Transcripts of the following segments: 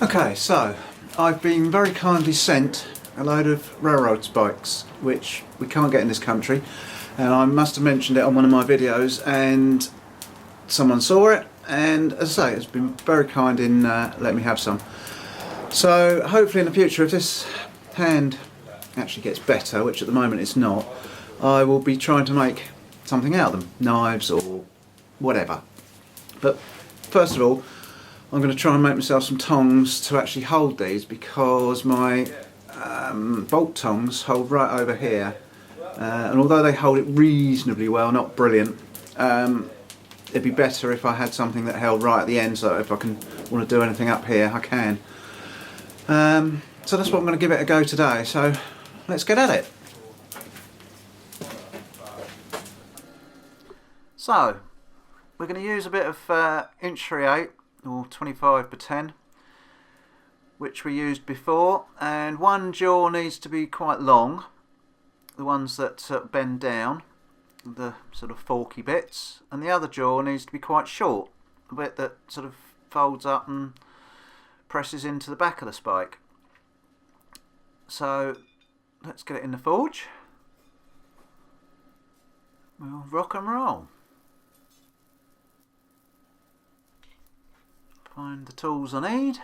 Okay, so I've been very kindly sent a load of railroad spikes, which we can't get in this country, and I must have mentioned it on one of my videos, and someone saw it, and as I say, it's been very kind in letting me have some. So hopefully in the future, if this hand actually gets better, which at the moment it's not, I will be trying to make something out of them, knives or whatever. But first of all, I'm going to try and make myself some tongs to actually hold these, because my bolt tongs hold right over here, and although they hold it reasonably well, not brilliant, it'd be better if I had something that held right at the end, so if I want to do anything up here I can. So that's what I'm going to give it a go today, so let's get at it. So we're going to use a bit of inch 3/8 or 25x10, which we used before, and one jaw needs to be quite long, the ones that bend down, the sort of forky bits, and the other jaw needs to be quite short, the bit that sort of folds up and presses into the back of the spike. So let's get it in the forge. We'll rock and roll. Find the tools I need.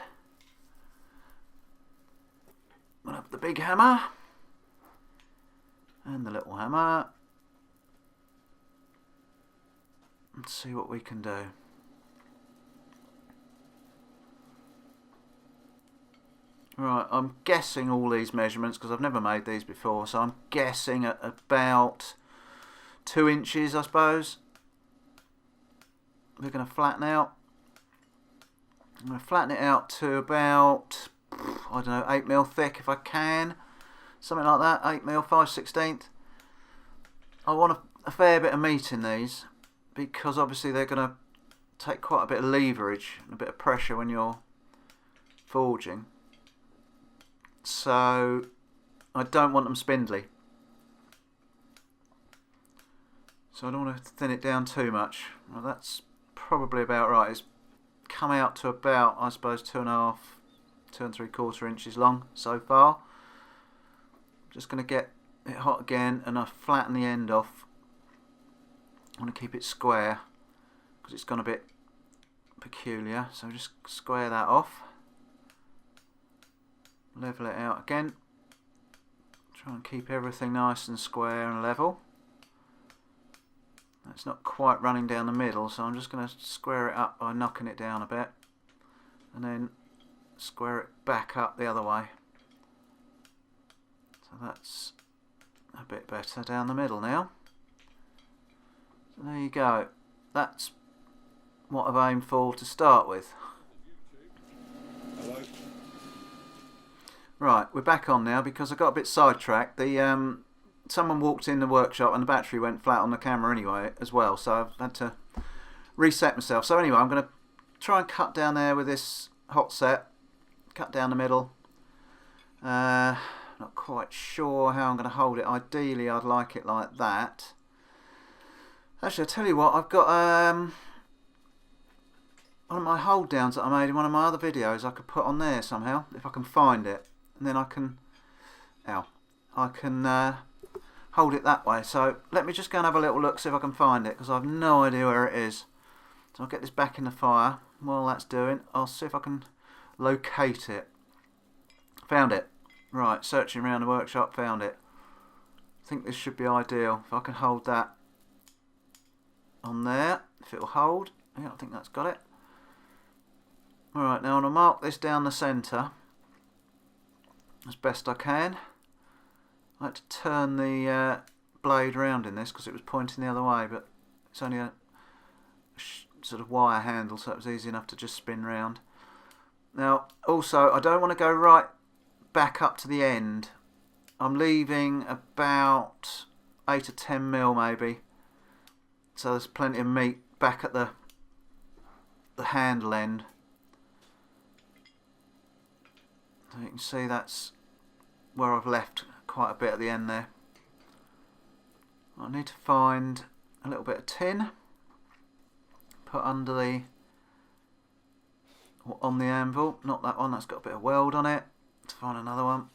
We'll have the big hammer and the little hammer. Let's see what we can do. Right, I'm guessing all these measurements because I've never made these before, so I'm guessing at about 2 inches, I suppose. We're going to flatten out. I'm going to flatten it out to about, I don't know, 8mm thick if I can. Something like that, 8mm, 5/16. I want a fair bit of meat in these, because obviously they're going to take quite a bit of leverage and a bit of pressure when you're forging. So I don't want them spindly. So I don't want to thin it down too much. Well, that's probably about right. It's come out to about, I suppose, 2.5, 2 3/4 inches long so far. Just going to get it hot again, and I flatten the end off. I want to keep it square because it's gone a bit peculiar, so just square that off, level it out again, try and keep everything nice and square and level. It's not quite running down the middle, so I'm just going to square it up by knocking it down a bit, and then square it back up the other way. So that's a bit better down the middle now. So there you go. That's what I've aimed for to start with. Hello. Right, we're back on now because I got a bit sidetracked. Someone walked in the workshop and the battery went flat on the camera anyway as well, so I've had to reset myself. So anyway, I'm going to try and cut down there with this hot set, cut down the middle. Not quite sure how I'm going to hold it. Ideally I'd like it like that. Actually, I'll tell you what, I've got one of my hold downs that I made in one of my other videos I could put on there somehow, if I can find it, and then I can hold it that way. So let me just go and have a little look, see if I can find it, because I have no idea where it is. So I'll get this back in the fire. While that's doing, I'll see if I can locate it. Found it. Right, searching around the workshop, found it. I think this should be ideal. If I can hold that on there, if it'll hold. Yeah, I think that's got it. Alright, now I'm going to mark this down the centre as best I can. I had to turn the blade around in this because it was pointing the other way, but it's only a sort of wire handle, so it was easy enough to just spin round. Now also, I don't want to go right back up to the end. I'm leaving about 8 or 10mm maybe, so there's plenty of meat back at the handle end. So you can see that's where I've left quite a bit at the end there. I need to find a little bit of tin, put under the on the anvil. Not that one, that's got a bit of weld on it. Let's find another one.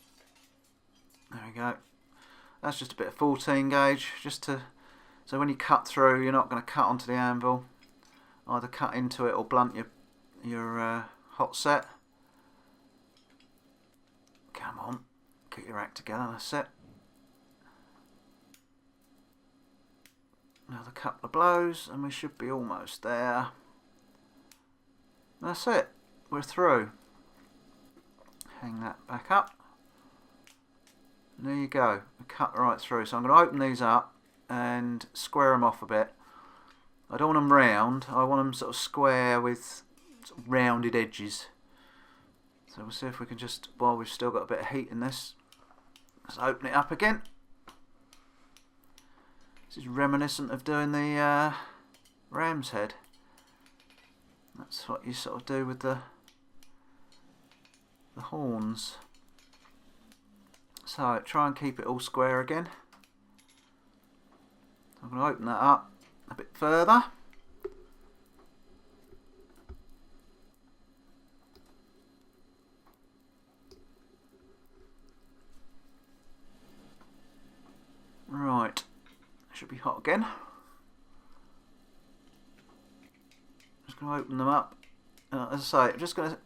There we go. That's just a bit of 14 gauge, just to, so when you cut through, you're not going to cut onto the anvil. Either cut into it or blunt your hot set. Come on, get your act together. That's it. Another couple of blows, and we should be almost there. That's it. We're through. Hang that back up. There you go. We cut right through. So I'm going to open these up and square them off a bit. I don't want them round. I want them sort of square with sort of rounded edges. So we'll see if we can just, while we've still got a bit of heat in this, let's open it up again. This is reminiscent of doing the ram's head. That's what you sort of do with the horns. So try and keep it all square again. I'm going to open that up a bit further. Right, should be hot again. Just going to open them up. As I say, I'm just going to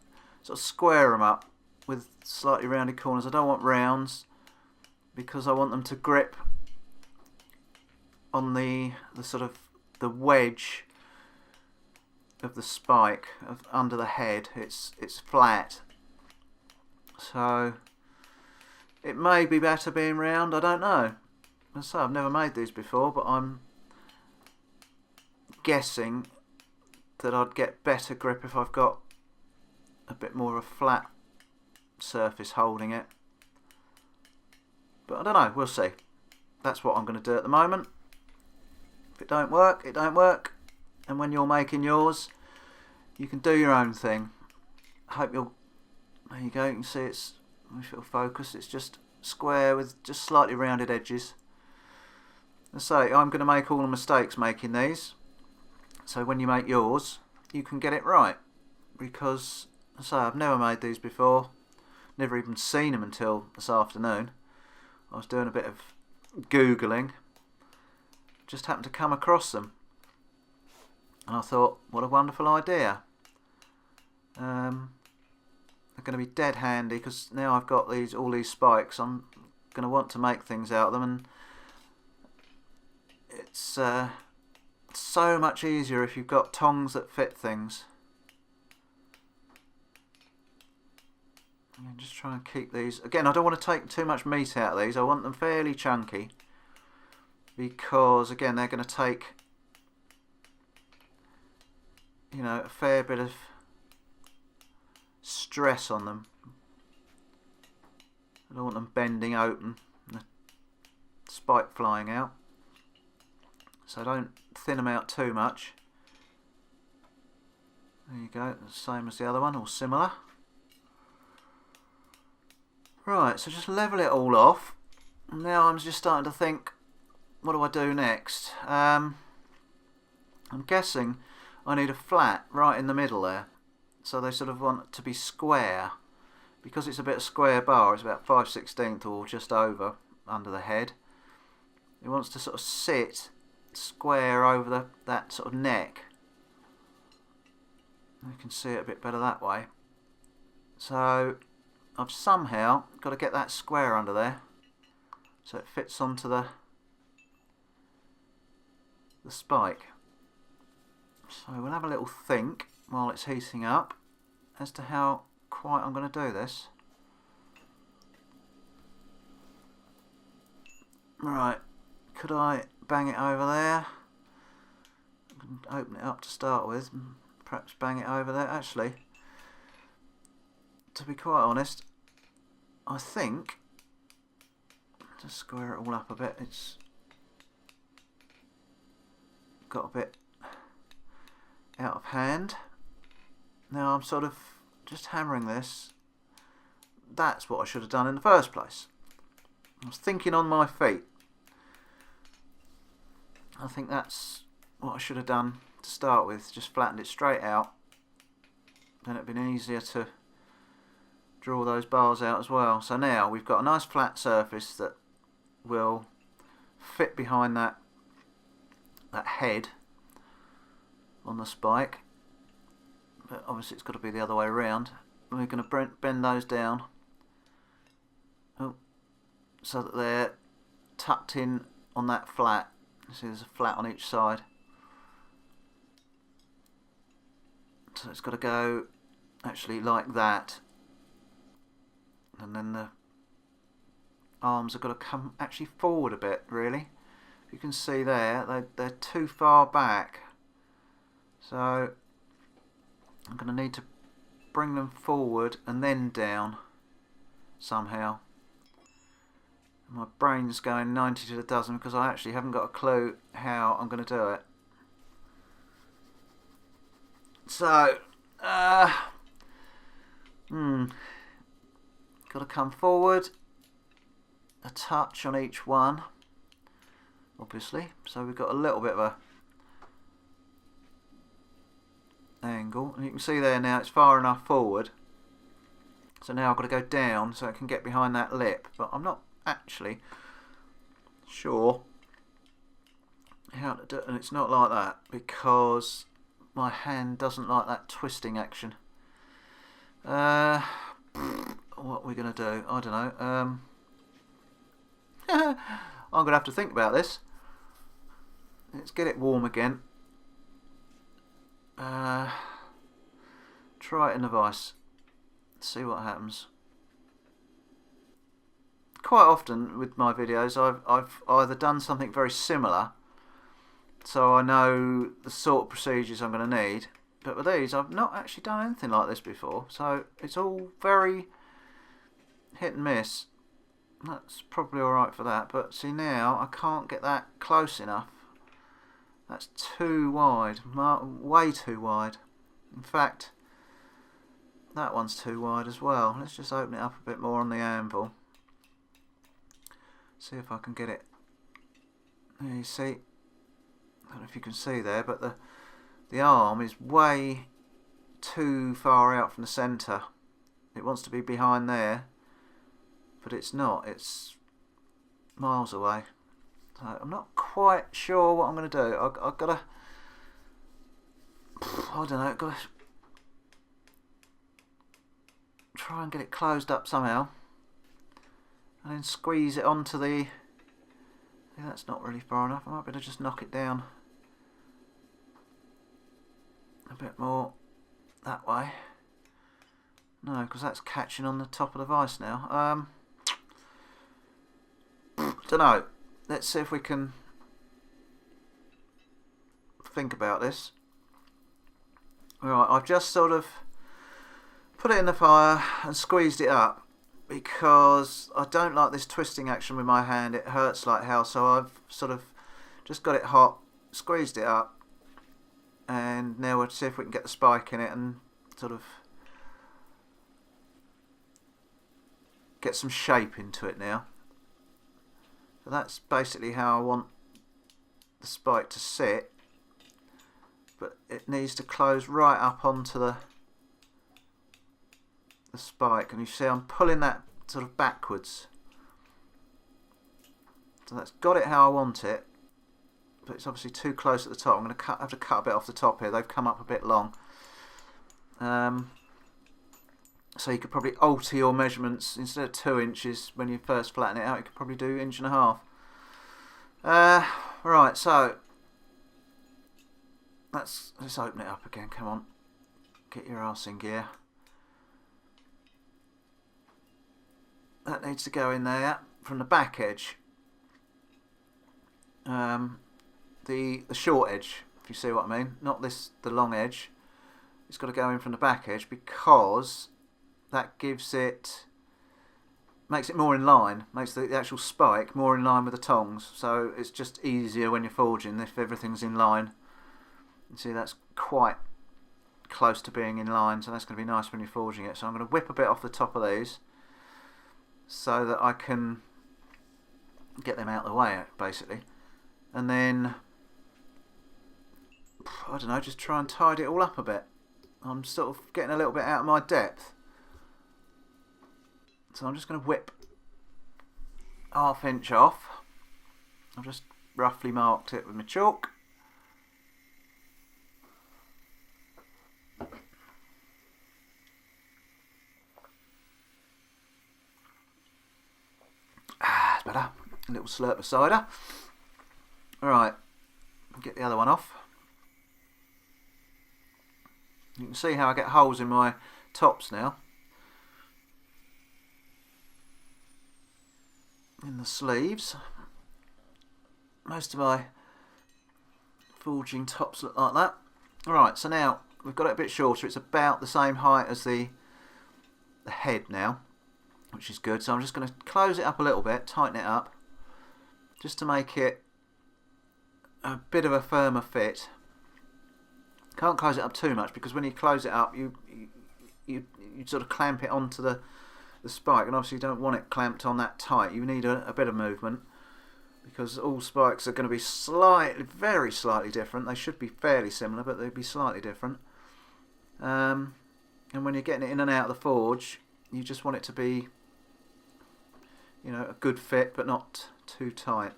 sort of square them up with slightly rounded corners. I don't want rounds, because I want them to grip on the sort of the wedge of the spike under the head. It's flat, so it may be better being round. I don't know. As I say, I've never made these before, but I'm guessing that I'd get better grip if I've got a bit more of a flat surface holding it. But I don't know, we'll see. That's what I'm going to do at the moment. If it don't work, it don't work. And when you're making yours, you can do your own thing. I hope you'll, there you go, you can see it's, if it'll focus, it's just square with just slightly rounded edges. As I say, I'm going to make all the mistakes making these. So when you make yours, you can get it right. Because, as I say, I've never made these before. Never even seen them until this afternoon. I was doing a bit of Googling. Just happened to come across them. And I thought, what a wonderful idea. They're going to be dead handy, because now I've got all these spikes, I'm going to want to make things out of them, and it's so much easier if you've got tongs that fit things. And just try and keep these, again, I don't want to take too much meat out of these. I want them fairly chunky, because again, they're going to take, you know, a fair bit of stress on them. I don't want them bending open and the spike flying out. So don't thin them out too much. There you go, the same as the other one, or similar. Right, so just level it all off. Now I'm just starting to think, what do I do next? I'm guessing I need a flat right in the middle there. So they sort of want it to be square. Because it's a bit of square bar, it's about 5/16 or just over under the head. It wants to sort of sit square over that sort of neck. You can see it a bit better that way. So I've somehow got to get that square under there so it fits onto the spike. So we'll have a little think while it's heating up as to how quite I'm going to do this. Right, could I bang it over there? I can open it up to start with and perhaps bang it over there. Actually, to be quite honest, I think, just square it all up a bit, it's got a bit out of hand. Now I'm sort of just hammering this. That's what I should have done in the first place. I was thinking on my feet. I think that's what I should have done to start with. Just flattened it straight out then it'd been easier to draw those bars out as well. So now we've got a nice flat surface that will fit behind that head on the spike, but obviously it's got to be the other way around. And we're going to bend those down so that they're tucked in on that flat. You see there's a flat on each side, so it's got to go actually like that, and then the arms have got to come actually forward a bit, really. You can see there they're too far back, so I'm going to need to bring them forward and then down somehow. My brain's going 90 to the dozen because I actually haven't got a clue how I'm going to do it. So got to come forward a touch on each one, obviously, so we've got a little bit of a angle, and you can see there now it's far enough forward, so now I've got to go down so I can get behind that lip, but I'm not actually sure how to do it, and it's not like that because my hand doesn't like that twisting action. What are we going to do? I don't know. I'm going to have to think about this. Let's get it warm again. Try it in the vise. See what happens. Quite often with my videos I've either done something very similar, so I know the sort of procedures I'm going to need, but with these I've not actually done anything like this before, so it's all very hit and miss. That's probably alright for that, but see now I can't get that close enough. That's too wide, way too wide. In fact, that one's too wide as well. Let's just open it up a bit more on the anvil. See if I can get it. There you see. I don't know if you can see there, but the arm is way too far out from the centre. It wants to be behind there, but it's not. It's miles away. So I'm not quite sure what I'm going to do. I've got to, I don't know, I've got to try and get it closed up somehow, and then squeeze it onto the. Yeah, that's not really far enough. I might be able to just knock it down a bit more that way. No, because that's catching on the top of the vise now. Don't know. Let's see if we can think about this. Right, I've just sort of put it in the fire and squeezed it up because I don't like this twisting action with my hand. It hurts like hell, so I've sort of just got it hot, squeezed it up, and now we'll see if we can get the spike in it and sort of get some shape into it now. So that's basically how I want the spike to sit, but it needs to close right up onto the spike, and you see I'm pulling that sort of backwards. So that's got it how I want it, but it's obviously too close at the top. I'm going to have to cut a bit off the top here. They've come up a bit long. So you could probably alter your measurements. Instead of 2 inches when you first flatten it out, you could probably do 1.5 inches. Right, so let's open it up again. Come on, get your arse in gear. That needs to go in there from the back edge. The short edge, if you see what I mean, not the long edge. It's got to go in from the back edge because that makes it more in line, makes the actual spike more in line with the tongs, so it's just easier when you're forging if everything's in line. You see that's quite close to being in line, so that's going to be nice when you're forging it. So I'm going to whip a bit off the top of these so that I can get them out of the way, basically, and then I don't know, just try and tidy it all up a bit. I'm sort of getting a little bit out of my depth. So I'm just going to whip 1/2 inch off. I've just roughly marked it with my chalk. It's better. A little slurp of cider. Alright, get the other one off. You can see how I get holes in my tops now. In the sleeves. Most of my forging tops look like that. Alright, so now we've got it a bit shorter. It's about the same height as the head now, which is good. So I'm just going to close it up a little bit, tighten it up, just to make it a bit of a firmer fit. Can't close it up too much, because when you close it up you sort of clamp it onto the spike, and obviously you don't want it clamped on that tight. You need a bit of movement, because all spikes are going to be slightly, very slightly different. They should be fairly similar, but they'd be slightly different. And when you're getting it in and out of the forge, you just want it to be, you know, a good fit, but not too tight.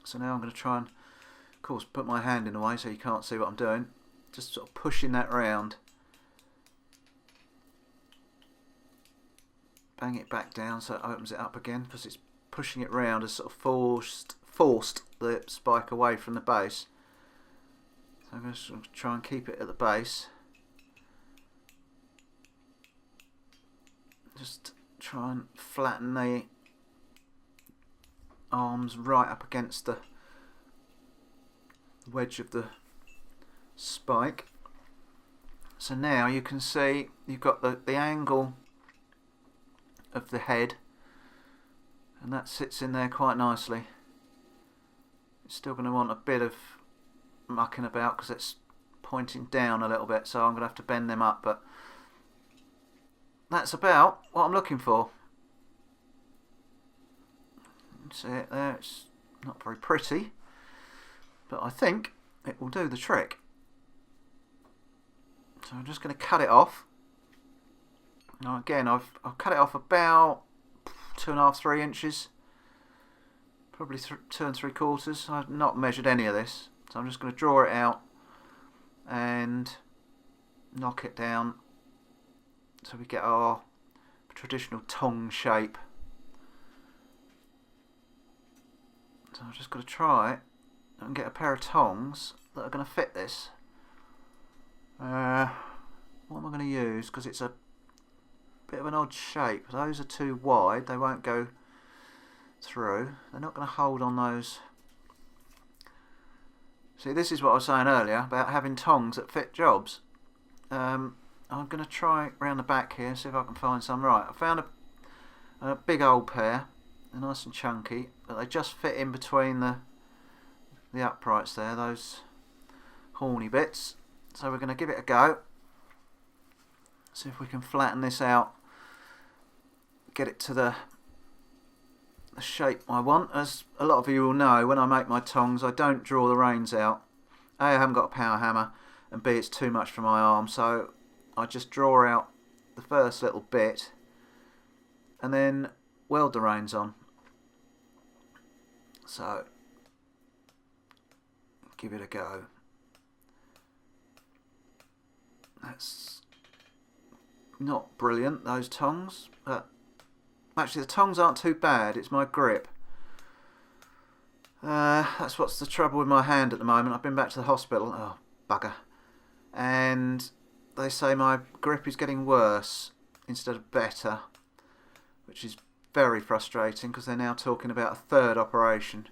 So now I'm going to try and, of course, put my hand in the way so you can't see what I'm doing. Just sort of pushing that round. Bang it back down so it opens it up again, because it's pushing it round has sort of forced the spike away from the base. So I'm going to sort of try and keep it at the base. Just try and flatten the arms right up against the wedge of the spike. So now you can see you've got the angle of the head, and that sits in there quite nicely. It's still going to want a bit of mucking about because it's pointing down a little bit, so I'm going to have to bend them up, but that's about what I'm looking for. See it there, it's not very pretty, but I think it will do the trick. So I'm just going to cut it off. Now again, I've cut it off about 2.5 to 3 inches, probably 2 3/4. I've not measured any of this, so I'm just going to draw it out and knock it down so we get our traditional tong shape. So I've just got to try and get a pair of tongs that are going to fit this. What am I going to use? Because it's a bit of an odd shape. Those are too wide, they won't go through. They're not going to hold on those. See, this is what I was saying earlier about having tongs that fit jobs. I'm going to try around the back here, see if I can find some. Right, I found a big old pair. They're nice and chunky, but they just fit in between the uprights there, those horny bits. So we're going to give it a go. See if we can flatten this out, get it to the shape I want. As a lot of you will know, when I make my tongs, I don't draw the reins out. A, I haven't got a power hammer, and B, it's too much for my arm, so I just draw out the first little bit and then weld the reins on. So give it a go. That's not brilliant, those tongs, but actually the tongs aren't too bad. It's my grip. That's what's the trouble with my hand at the moment. I've been back to the hospital. Oh, bugger. And they say my grip is getting worse instead of better, which is very frustrating because they're now talking about a third operation,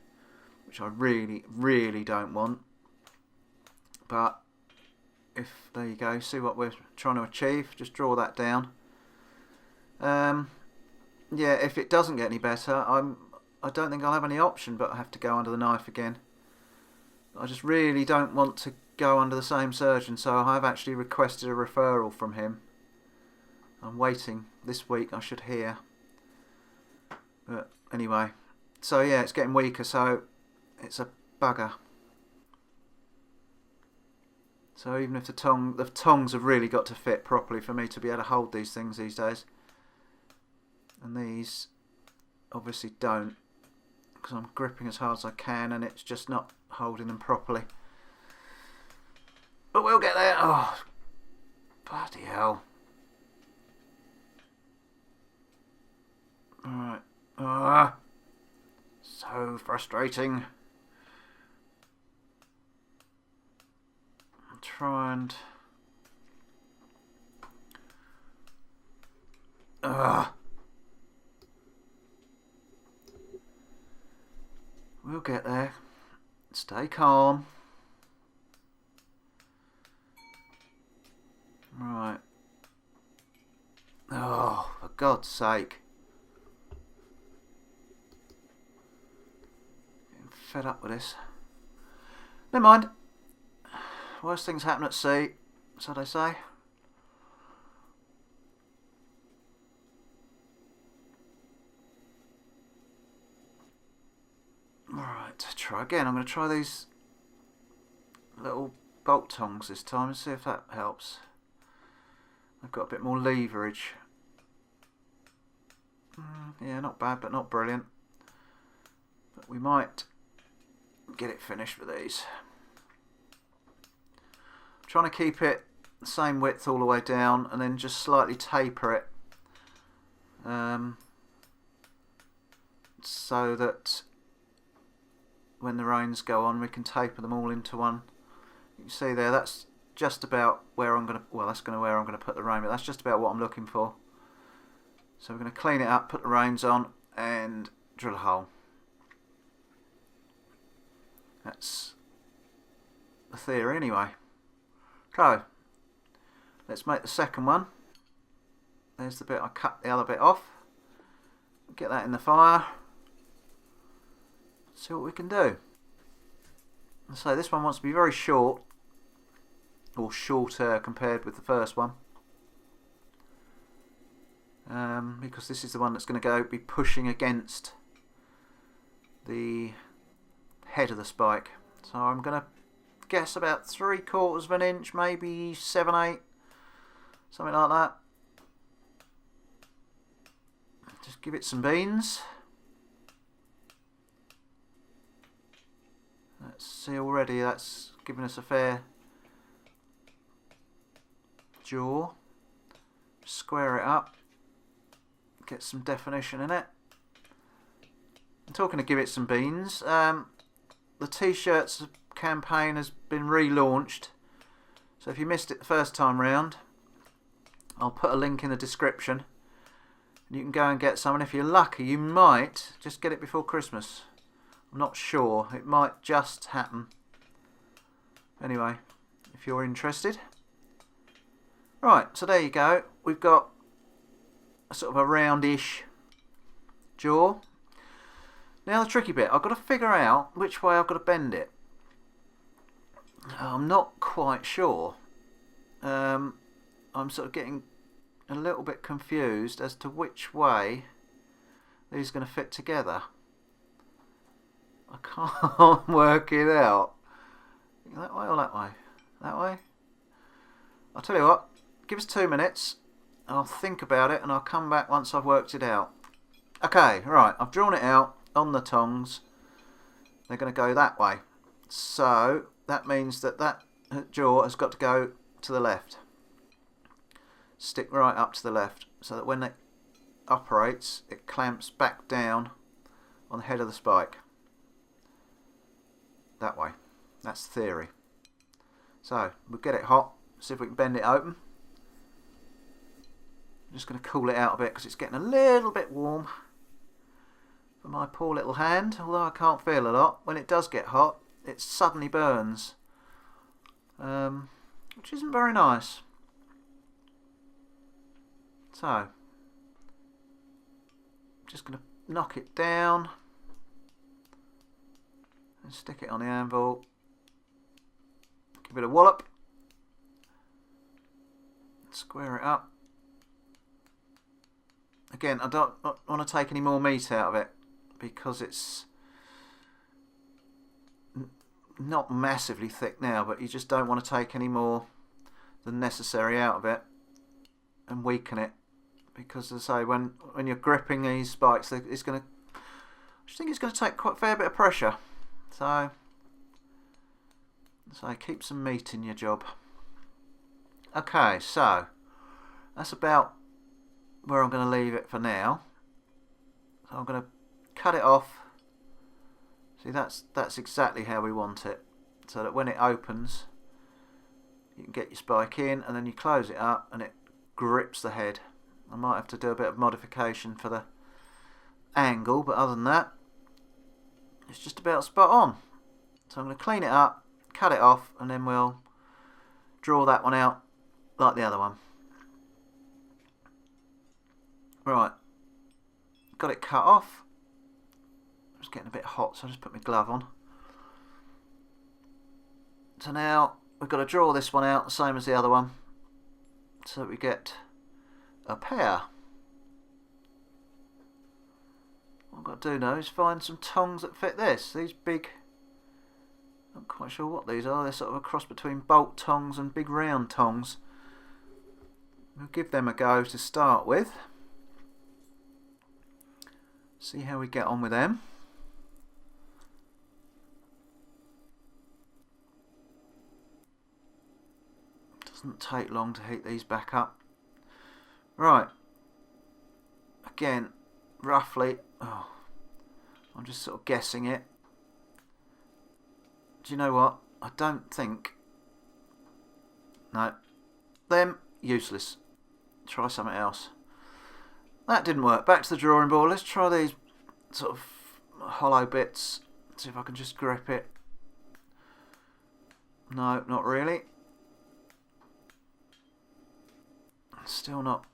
which I really, really don't want. But if, there you go, see what we're trying to achieve, just draw that down. Yeah, if it doesn't get any better, I don't think I'll have any option but I have to go under the knife again. I just really don't want to go under the same surgeon, so I've actually requested a referral from him. I'm waiting. This week I should hear. But anyway, so yeah, it's getting weaker, so it's a bugger. So even if the tongs have really got to fit properly for me to be able to hold these things these days. And these obviously don't, because I'm gripping as hard as I can and it's just not holding them properly. But we'll get there. Oh, bloody hell. Alright. So frustrating. I'll try and... We'll get there. Stay calm. Right. Oh, for God's sake. Getting fed up with this. Never mind. Worst things happen at sea, so they say. Alright, try again. I'm going to try these little bolt tongs this time and see if that helps. I've got a bit more leverage. Yeah, not bad, but not brilliant. But we might get it finished with these. I'm trying to keep it the same width all the way down and then just slightly taper it. So that when the rains go on we can taper them all into one. You can see there, that's just about where I'm going to, well, that's where I'm going to put the rain, but that's just about what I'm looking for. So we're going to clean it up, put the reins on and drill a hole. That's the theory anyway. So let's make the second one. There's the bit I cut the other bit off. Get that in the fire. See what we can do. So this one wants to be very short, or shorter compared with the first one, because this is the one that's going to be pushing against the head of the spike. So I'm going to guess about 3/4 of an inch, maybe 7/8, something like that. Just give it some beans. Let's see, already that's giving us a fair jaw. Square it up, get some definition in it. I'm talking to give it some beans. The t-shirts campaign has been relaunched, so if you missed it the first time round, I'll put a link in the description and you can go and get some, and if you're lucky you might just get it before Christmas. I'm not sure, it might just happen. Anyway, if you're interested. Right, so there you go. We've got a sort of a roundish jaw. Now the tricky bit, I've got to figure out which way I've got to bend it. I'm not quite sure. I'm sort of getting a little bit confused as to which way these are going to fit together. I can't work it out. That way or that way? That way? I'll tell you what, give us 2 minutes. I'll think about it and I'll come back once I've worked it out. Okay, right, I've drawn it out on the tongs. They're going to go that way. So that means that that jaw has got to go to the left. Stick right up to the left so that when it operates, it clamps back down on the head of the spike. That way. That's the theory. So we'll get it hot, see if we can bend it open. I'm just going to cool it out a bit because it's getting a little bit warm for my poor little hand, although I can't feel a lot. When it does get hot, it suddenly burns, which isn't very nice. So I'm just going to knock it down and stick it on the anvil. Give it a wallop. Square it up. Again, I don't want to take any more meat out of it because it's not massively thick now, but you just don't want to take any more than necessary out of it and weaken it, because as I say, when you're gripping these spikes, it's going to, I just think it's going to take quite a fair bit of pressure. So keep some meat in your job. Okay, so that's about where I'm going to leave it for now. So I'm going to cut it off. See, that's exactly how we want it, so that when it opens, you can get your spike in, and then you close it up and it grips the head. I might have to do a bit of modification for the angle, but other than that, it's just about spot on. So I'm going to clean it up, cut it off, and then we'll draw that one out like the other one. Right, got it cut off. It's getting a bit hot, so I'll just put my glove on. So now we've got to draw this one out the same as the other one, so that we get a pair. What I've got to do now is find some tongs that fit this. These big, I'm not quite sure what these are. They're sort of a cross between bolt tongs and big round tongs. We'll give them a go to start with. See how we get on with them. Doesn't take long to heat these back up. Right. Again, roughly. Oh, I'm just sort of guessing it. Do you know what? I don't think. No. Them, useless. Try something else. That didn't work. Back to the drawing board. Let's try these sort of hollow bits. See if I can just grip it. No, not really. Still not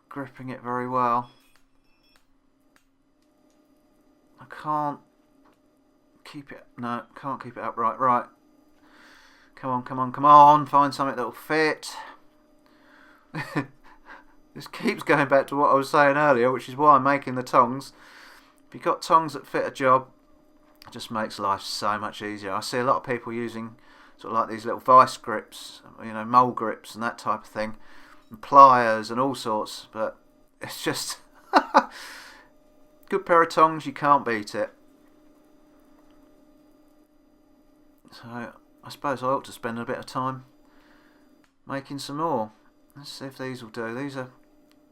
gripping it very well. I can't keep it. No, can't keep it upright. Right. Come on, come on, come on. Find something that'll fit. This keeps going back to what I was saying earlier, which is why I'm making the tongs. If you've got tongs that fit a job, it just makes life so much easier. I see a lot of people using sort of like these little vice grips, you know, mole grips and that type of thing, and pliers and all sorts, but it's just good pair of tongs, you can't beat it. So I suppose I ought to spend a bit of time making some more. Let's see if these will do. These are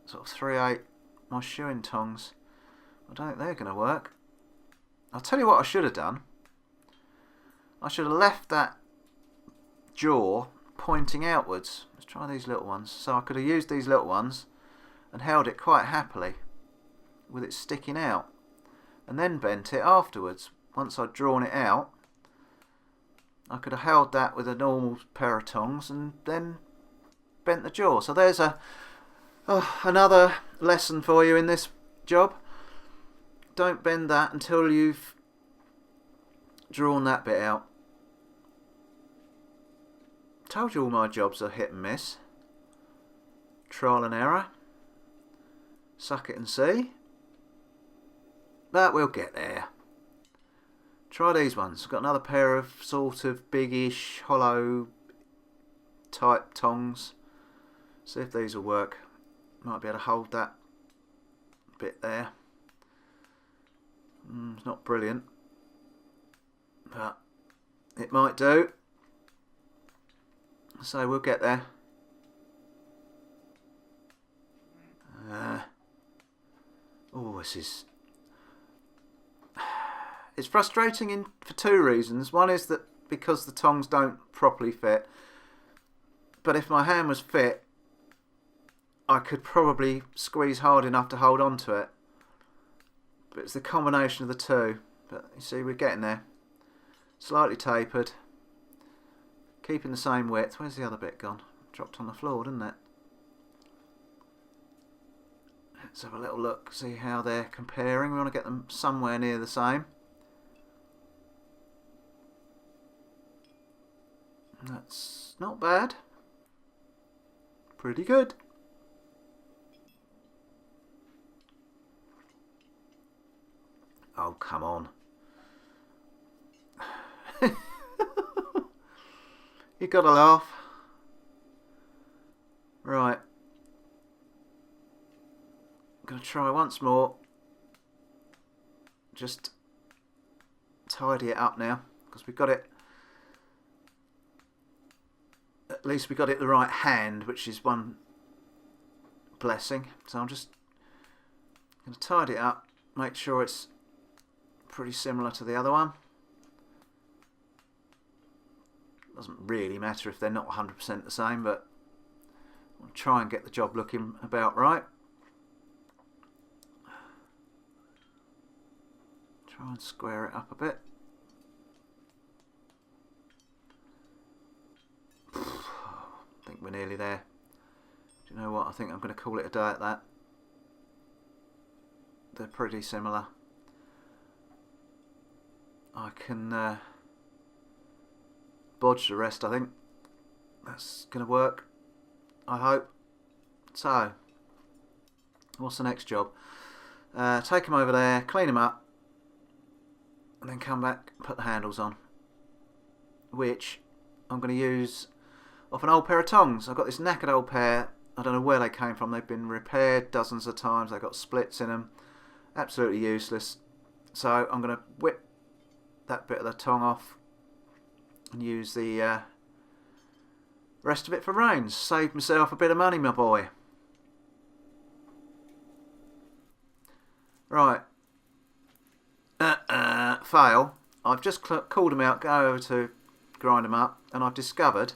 sort of 3/8 my shoeing tongs. I don't think they're going to work. I'll tell you what I should have done. I should have left that jaw pointing outwards. Let's try these little ones. So I could have used these little ones and held it quite happily with it sticking out, and then bent it afterwards. Once I'd drawn it out, I could have held that with a normal pair of tongs and then bent the jaw. So there's another lesson for you in this job. Don't bend that until you've drawn that bit out. Told you all my jobs are hit and miss. Trial and error. Suck it and see. But we'll get there. Try these ones. I've got another pair of sort of biggish hollow type tongs. See if these will work. Might be able to hold that bit there. It's not brilliant, but it might do. So we'll get there. Oh, this is... It's frustrating for two reasons. One is that because the tongs don't properly fit. But if my hand was fit, I could probably squeeze hard enough to hold on to it. But it's the combination of the two. But you see, we're getting there. Slightly tapered. Keeping the same width. Where's the other bit gone? Dropped on the floor, didn't it? Let's have a little look, see how they're comparing. We want to get them somewhere near the same. That's not bad. Pretty good. Oh, come on. You gotta laugh. Right. I'm gonna try once more. Just tidy it up now, because we've got it. At least we got it the right hand, which is one blessing. So I'm just going to tidy it up, make sure it's pretty similar to the other one. Doesn't really matter if they're not 100% the same, but I'll try and get the job looking about right. Try and square it up a bit. I think we're nearly there. Do you know what? I think I'm going to call it a day at that. They're pretty similar. I can bodge the rest, I think. That's going to work, I hope. So, what's the next job? Take them over there, clean them up, and then come back and put the handles on, which I'm going to use off an old pair of tongs. I've got this knackered old pair. I don't know where they came from. They've been repaired dozens of times. They've got splits in them. Absolutely useless. So I'm going to whip that bit of the tong off and use the rest of it for reins. Save myself a bit of money, my boy. Right. Fail. I've just called them out, go over to grind them up, and I've discovered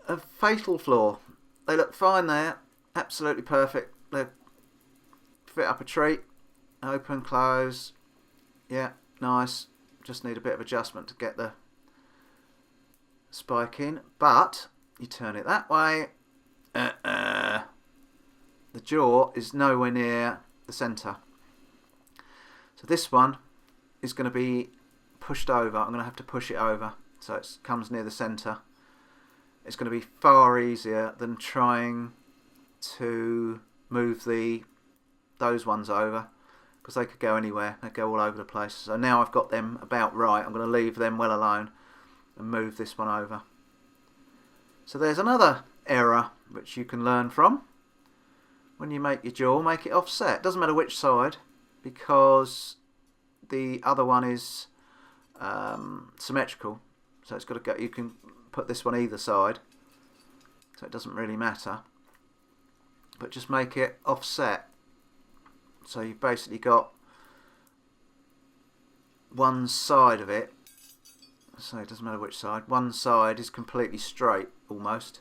a fatal flaw. They look fine there, absolutely perfect. They fit up a treat, open, close. Yeah, nice. Just need a bit of adjustment to get the spike in. But you turn it that way. The jaw is nowhere near the centre. So this one is going to be pushed over. I'm going to have to push it over so it comes near the centre. It's going to be far easier than trying to move those ones over, because they could go anywhere. They go all over the place. So now I've got them about right. I'm going to leave them well alone and move this one over. So there's another error which you can learn from. When you make your jaw, make it offset. Doesn't matter which side, because the other one is symmetrical. So it's got to go. You can put this one either side, so it doesn't really matter. But just make it offset. So you've basically got one side of it. So it doesn't matter which side. One side is completely straight, almost,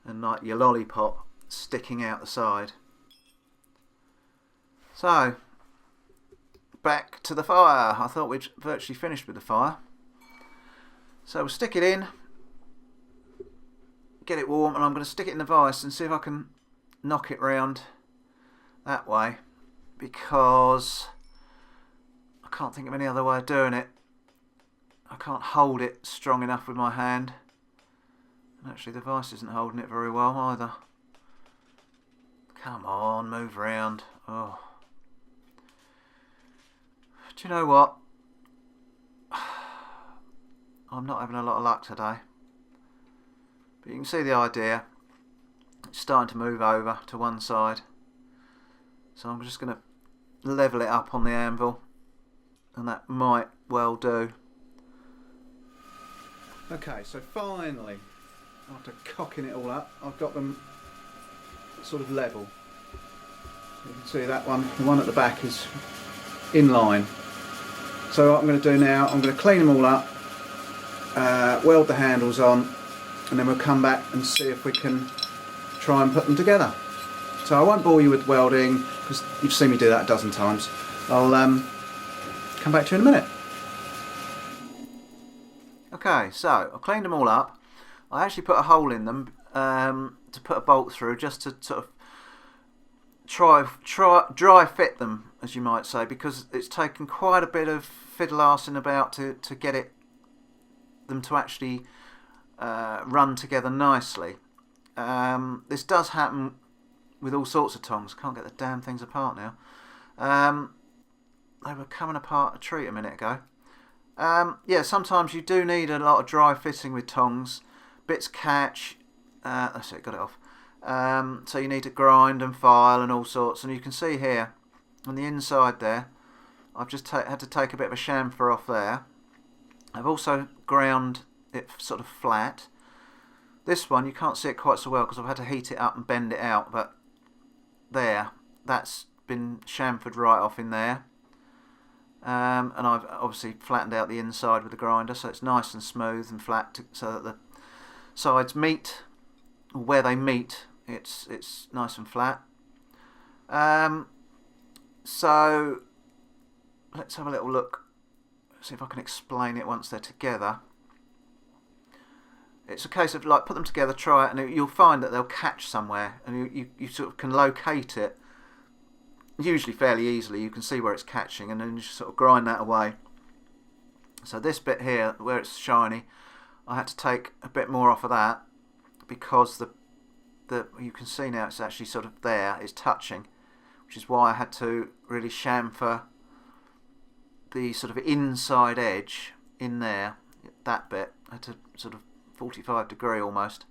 and like your lollipop sticking out the side. So back to the fire. I thought we'd virtually finished with the fire. So we'll stick it in, get it warm, and I'm going to stick it in the vise and see if I can knock it round that way, because I can't think of any other way of doing it. I can't hold it strong enough with my hand, and actually the vise isn't holding it very well either. Come on, move round. Oh. Do you know what? I'm not having a lot of luck today. But you can see the idea. It's starting to move over to one side. So I'm just going to level it up on the anvil, and that might well do. Okay, so finally, after cocking it all up, I've got them sort of level. You can see that one, the one at the back, is in line. So what I'm going to do now, I'm going to clean them all up, weld the handles on, and then we'll come back and see if we can try and put them together. So I won't bore you with welding, because you've seen me do that a dozen times. I'll come back to you in a minute. Okay, so I've cleaned them all up. I actually put a hole in them to put a bolt through, just to sort of dry fit them, as you might say, because it's taken quite a bit of fiddle-arsing about to get them to actually run together nicely. This does happen with all sorts of tongs. Can't get the damn things apart now. They were coming apart a treat a minute ago. Yeah, sometimes you do need a lot of dry fitting with tongs. Bits catch. That's it, got it off. So you need to grind and file and all sorts. And you can see here on the inside there, I've just had to take a bit of a chamfer off there. I've also ground it sort of flat. This one you can't see it quite so well because I've had to heat it up and bend it out, but there, that's been chamfered right off in there. And I've obviously flattened out the inside with the grinder so it's nice and smooth and flat so that the sides meet, or where they meet, it's nice and flat. So let's have a little look, see if I can explain it once they're together. It's a case of like put them together, try it, and you'll find that they'll catch somewhere, and you sort of can locate it usually fairly easily. You can see where it's catching, and then you just sort of grind that away. So this bit here where it's shiny, I had to take a bit more off of that because the you can see now it's actually sort of there, it's touching, which is why I had to really chamfer the sort of inside edge in there, that bit. I had to sort of 45-degree almost.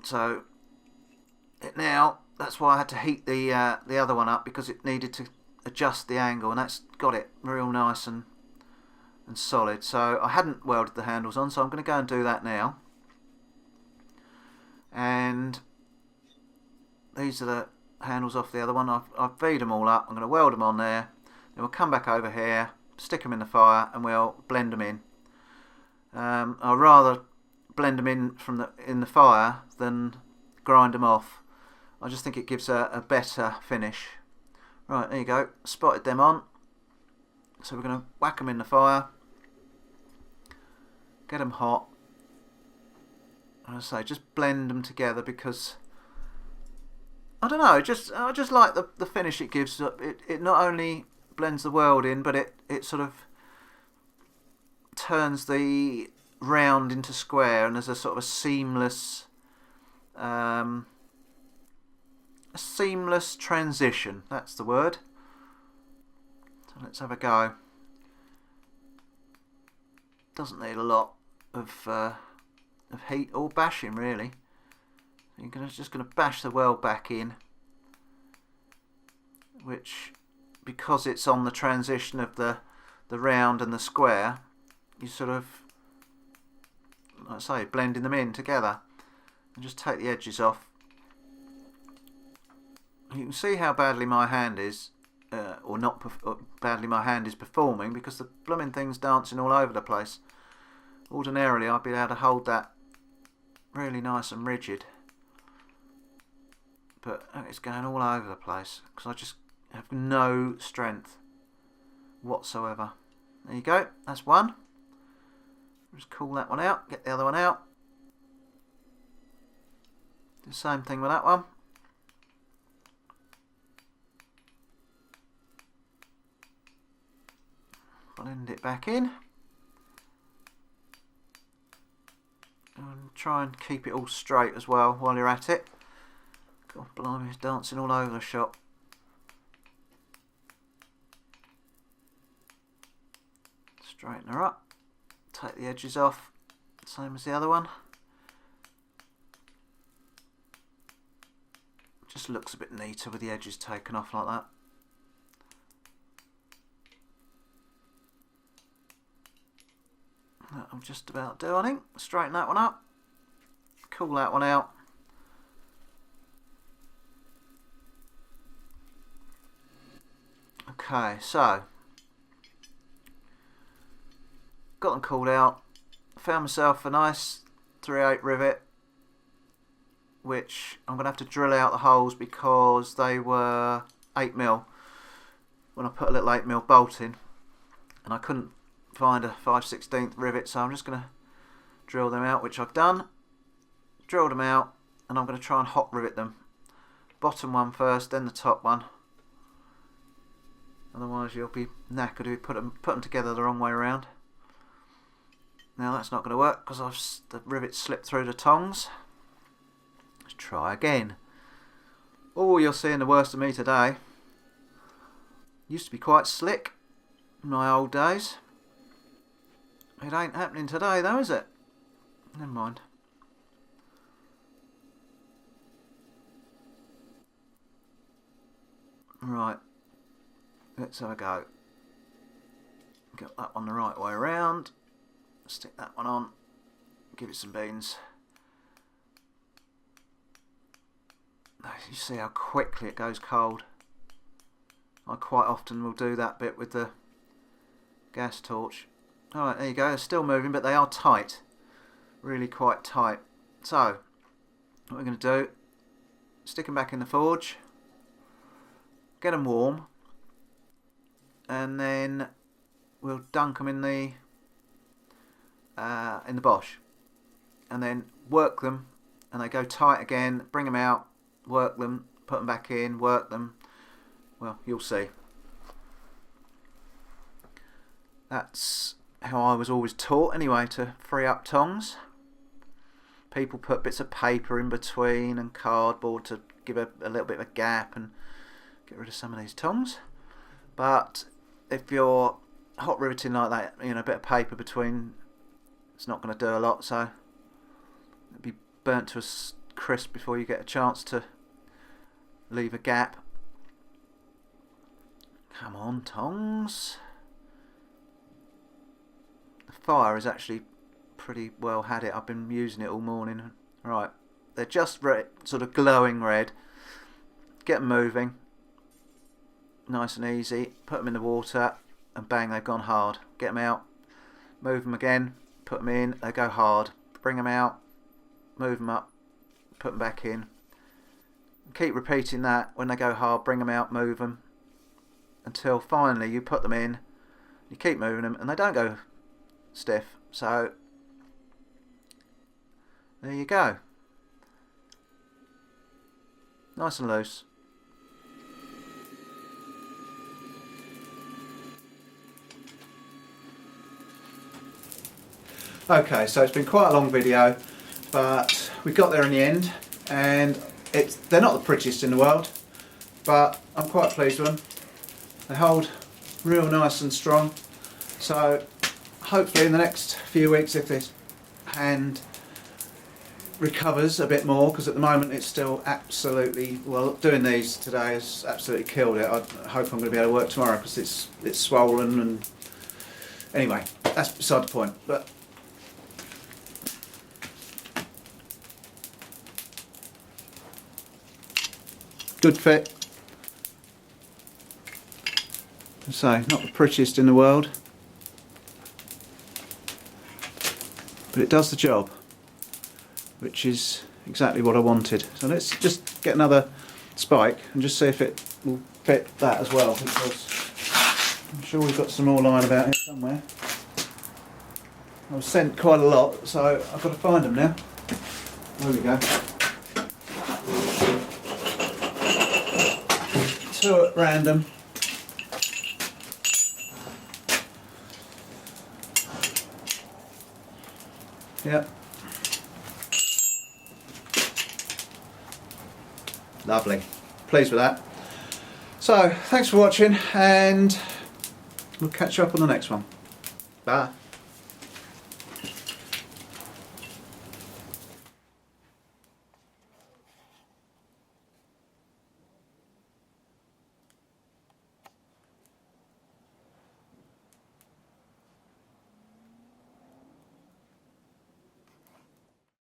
So now that's why I had to heat the other one up, because it needed to adjust the angle, and that's got it real nice and solid. So I hadn't welded the handles on, so I'm going to go and do that now. And these are the handles off the other one. I've V'd them all up. I'm going to weld them on there. Then we'll come back over here, stick them in the fire, and we'll blend them in. I'd rather blend them in the fire than grind them off. I just think it gives a better finish. Right, there you go. Spotted them on. So we're going to whack them in the fire. Get them hot. And I say, just blend them together because I don't know. I just like the finish it gives. It not only blends the weld in, but it sort of turns the round into square, and there's a sort of a seamless transition. That's the word. So let's have a go. Doesn't need a lot of heat or bashing really. You're just going to bash the weld back in, which, because it's on the transition of the round and the square, you sort of, like I say, blending them in together. And just take the edges off. You can see how badly my hand is, or not badly my hand is performing, because the blooming thing's dancing all over the place. Ordinarily I'd be able to hold that really nice and rigid, but it's going all over the place because I just have no strength whatsoever. There you go, that's one. Just cool that one out, get the other one out. Do the same thing with that one. Blend it back in. And try and keep it all straight as well while you're at it. God blimey, it's dancing all over the shop. Straighten her up. Take the edges off, same as the other one. Just looks a bit neater with the edges taken off like that. That I'm just about done, I think. Straighten that one up. Cool that one out. Okay, so got them cooled out. Found myself a nice 3/8 rivet, which I'm going to have to drill out the holes because they were 8mm when I put a little 8mm bolt in, and I couldn't find a 5/16 rivet, so I'm just going to drill them out, which I've done. Drilled them out, and I'm going to try and hot rivet them. Bottom one first, then the top one. Otherwise you'll be knackered if you put them together the wrong way around. Now that's not going to work because the rivet slipped through the tongs. Let's try again. Oh, you're seeing the worst of me today. Used to be quite slick. in my old days. It ain't happening today though, is it? Never mind. Right, let's have a go. Get that one the right way around. Stick that one on. Give it some beans. You see how quickly it goes cold. I quite often will do that bit with the gas torch. Alright, there you go. They're still moving, but they are tight. Really quite tight. So, what we're going to do, stick them back in the forge. Get them warm. And then we'll dunk them in the Bosch. And then work them. And they go tight again. Bring them out. Work them. Put them back in. Work them. Well, you'll see. That's how I was always taught anyway, to free up tongs. People put bits of paper in between and cardboard to give a little bit of a gap and get rid of some of these tongs. But if you're hot riveting like that, you know, a bit of paper between, it's not going to do a lot, so it'll be burnt to a crisp before you get a chance to leave a gap. Come on, tongs. The fire is actually pretty well had it. I've been using it all morning. Right, they're just red, sort of glowing red. Get them moving. Nice and easy. Put them in the water and bang, they've gone hard. Get them out. Move them again. Put them in. They go hard. Bring them out. Move them up. Put them back in. Keep repeating that. When they go hard, bring them out, move them. Until finally you put them in, you keep moving them and they don't go stiff. So there you go, nice and loose. Okay, so it's been quite a long video, but we got there in the end, and they're not the prettiest in the world, but I'm quite pleased with them. They hold real nice and strong, so hopefully in the next few weeks, if this hand recovers a bit more, because at the moment it's still absolutely, well, doing these today has absolutely killed it. I hope I'm going to be able to work tomorrow because it's swollen, and anyway, that's beside the point. But good fit. So, not the prettiest in the world, but it does the job, which is exactly what I wanted. So let's just get another spike and just see if it will fit that as well, because I'm sure we've got some more lying about here somewhere. I was sent quite a lot, so I've got to find them now. There we go. Two at random. Yep. Lovely. Pleased with that. So, thanks for watching, and we'll catch you up on the next one. Bye.